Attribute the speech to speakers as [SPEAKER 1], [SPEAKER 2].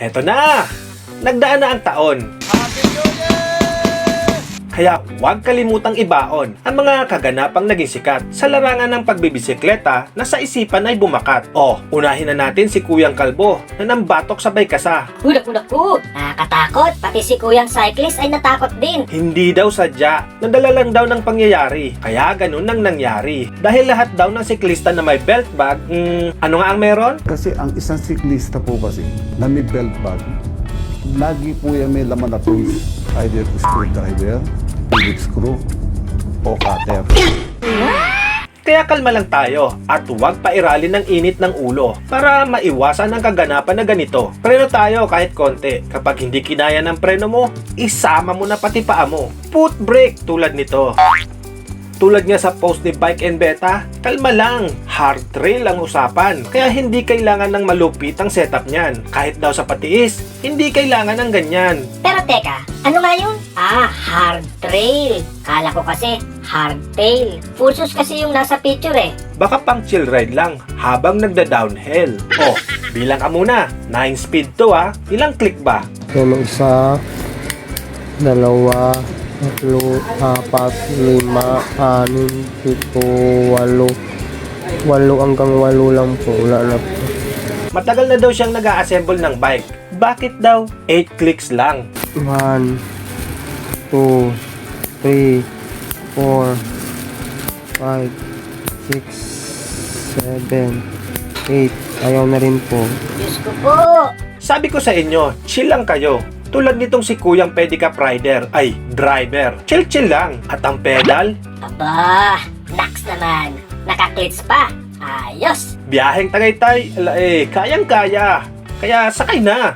[SPEAKER 1] Heto na! Nagdaan na ang taon. Kaya huwag kalimutang ibaon ang mga kaganapang naging sikat sa larangan ng pagbibisikleta na sa isipan ay bumakat. Unahin na natin si Kuyang Kalbo na nambatok sabay kasa.
[SPEAKER 2] Naku, nakakatakot. Pati si Kuyang Cyclist ay natakot din.
[SPEAKER 1] Hindi daw sadya, nadala lang daw ng pangyayari. Kaya ganun ang nangyari. Dahil lahat daw ng siklista na may belt bag, ano nga ang meron?
[SPEAKER 3] Kasi ang isang siklista po kasi na may belt bag, lagi po yan may laman na tools. Either screwdriver, Phillips screw, o cutter.
[SPEAKER 1] Kaya kalma lang tayo at huwag pairalin ng init ng ulo para maiwasan ang kaganapan na ganito. Preno tayo kahit konti. Kapag hindi kinaya ng preno mo, isama mo na pati paa mo. Foot brake tulad nito. Tulad nga sa post ni Bike and Beta, kalma lang, hard trail ang usapan. Kaya hindi kailangan ng malupit ang setup niyan. Kahit daw sa patiis, hindi kailangan ng ganyan.
[SPEAKER 2] Pero teka, ano nga yun? Hard trail. Kala ko kasi hard tail. Full shoes kasi yung nasa picture eh.
[SPEAKER 1] Baka pang chill ride lang habang nagda-downhill. Bilang ka muna, 9 speed to Ilang click ba?
[SPEAKER 4] Yan, 1, 2, 3, 4, 5, 6, 7, 8 hanggang 8 lang po. Wala na po.
[SPEAKER 1] Matagal na daw siyang nag-a-assemble ng bike. Bakit daw 8 clicks lang?
[SPEAKER 4] 1, 2, 3, 4, 5, 6, 7, 8. Ayaw na rin po.
[SPEAKER 2] Diyos ko po.
[SPEAKER 1] Sabi ko sa inyo, chill lang kayo. Tulad nitong si Kuyang Pedicab Rider, ay driver. Chill lang. At ang pedal,
[SPEAKER 2] Aba, naks naman. Nakaklits pa. Ayos.
[SPEAKER 1] biyaheng Tagaytay, kayang-kaya. Kaya sakay na.